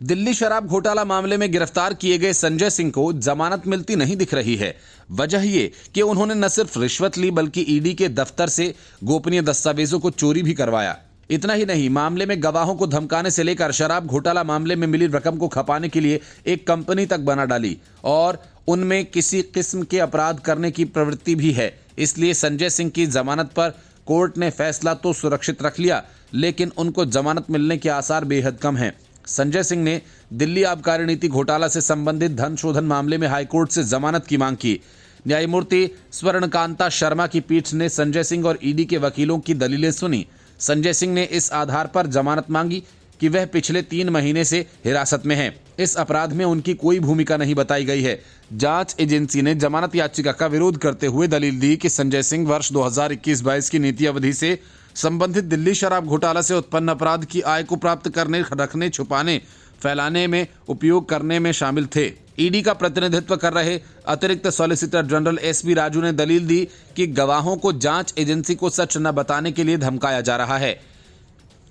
दिल्ली शराब घोटाला मामले में गिरफ्तार किए गए संजय सिंह को जमानत मिलती नहीं दिख रही है। वजह ये कि उन्होंने न सिर्फ रिश्वत ली बल्कि ईडी के दफ्तर से गोपनीय दस्तावेजों को चोरी भी करवाया। इतना ही नहीं, मामले में गवाहों को धमकाने से लेकर शराब घोटाला मामले में मिली रकम को खपाने के लिए एक कंपनी तक बना डाली और उनमें किसी किस्म के अपराध करने की प्रवृत्ति भी है। इसलिए संजय सिंह की जमानत पर कोर्ट ने फैसला तो सुरक्षित रख लिया, लेकिन उनको जमानत मिलने के आसार बेहद कम हैं। संजय सिंह ने दिल्ली आबकारी नीति घोटाला से संबंधित धन शोधन मामले में हाईकोर्ट से जमानत की मांग की। न्यायमूर्ति स्वर्णकांता शर्मा की पीठ ने संजय सिंह और ईडी के वकीलों की दलीलें सुनी। संजय सिंह ने इस आधार पर जमानत मांगी कि वह पिछले 3 महीने से हिरासत में हैं। इस अपराध में उनकी कोई भूमिका नहीं बताई गई है। जांच एजेंसी ने जमानत याचिका का विरोध करते हुए दलील दी कि संजय सिंह वर्ष 2021-22 की नीति अवधि से संबंधित दिल्ली शराब घोटाला से उत्पन्न अपराध की आय को प्राप्त करने, रखने, छुपाने, फैलाने में उपयोग करने में शामिल थे। ईडी का प्रतिनिधित्व कर रहे अतिरिक्त सॉलिसिटर जनरल एसबी राजू ने दलील दी कि गवाहों को जांच एजेंसी को सच न बताने के लिए धमकाया जा रहा है।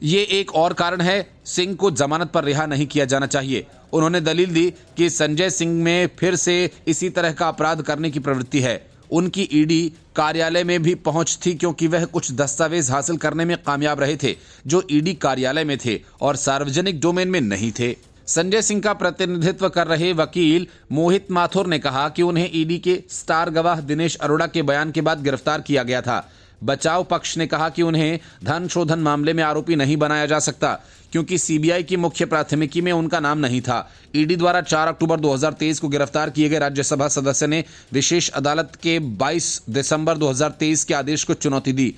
ये एक और कारण है सिंह को जमानत पर रिहा नहीं किया जाना चाहिए। उन्होंने दलील दी कि संजय सिंह में फिर से इसी तरह का अपराध करने की प्रवृत्ति है। उनकी ईडी कार्यालय में भी पहुंच थी क्योंकि वह कुछ दस्तावेज हासिल करने में कामयाब रहे थे जो ईडी कार्यालय में थे और सार्वजनिक डोमेन में नहीं थे। संजय सिंह का प्रतिनिधित्व कर रहे वकील मोहित माथुर ने कहा कि उन्हें ईडी के स्टार गवाह दिनेश अरोड़ा के बयान के बाद गिरफ्तार किया गया था। बचाव पक्ष ने कहा कि उन्हें धन शोधन मामले में आरोपी नहीं बनाया जा सकता क्योंकि सीबीआई की मुख्य प्राथमिकी में उनका नाम नहीं था। ईडी द्वारा 4 अक्टूबर 2023 को गिरफ्तार किए गए राज्यसभा सदस्य ने विशेष अदालत के 22 दिसंबर 2023 के आदेश को चुनौती दी,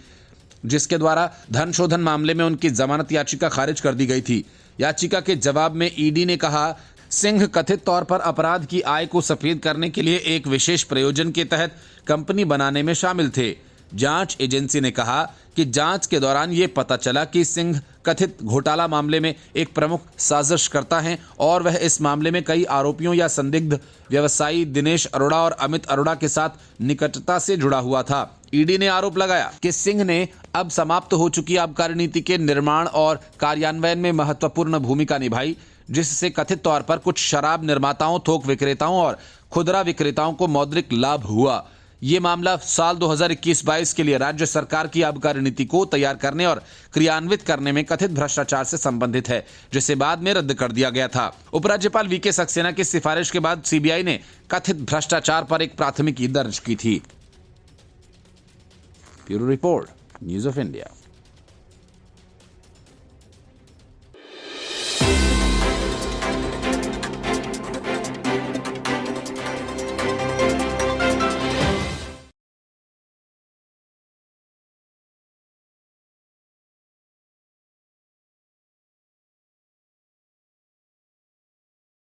जिसके द्वारा धन शोधन मामले में उनकी जमानत याचिका खारिज कर दी गई थी। याचिका के जवाब में ईडी ने कहा, सिंह कथित तौर पर अपराध की आय को सफेद करने के लिए एक विशेष प्रयोजन के तहत कंपनी बनाने में शामिल थे। जांच एजेंसी ने कहा कि जांच के दौरान ये पता चला कि सिंह कथित घोटाला मामले में एक प्रमुख साजिशकर्ता हैं और वह इस मामले में कई आरोपियों या संदिग्ध व्यवसायी दिनेश अरोड़ा और अमित अरोड़ा के साथ निकटता से जुड़ा हुआ था। ईडी ने आरोप लगाया कि सिंह ने अब समाप्त हो चुकी आबकारी नीति के निर्माण और कार्यान्वयन में महत्वपूर्ण भूमिका निभाई, जिससे कथित तौर पर कुछ शराब निर्माताओं, थोक विक्रेताओं और खुदरा विक्रेताओं को मौद्रिक लाभ हुआ। ये मामला साल 2021-22 के लिए राज्य सरकार की आबकारी नीति को तैयार करने और क्रियान्वित करने में कथित भ्रष्टाचार से संबंधित है, जिसे बाद में रद्द कर दिया गया था। उपराज्यपाल वीके सक्सेना की सिफारिश के बाद सीबीआई ने कथित भ्रष्टाचार पर एक प्राथमिकी दर्ज की थी। Bureau report, news of India.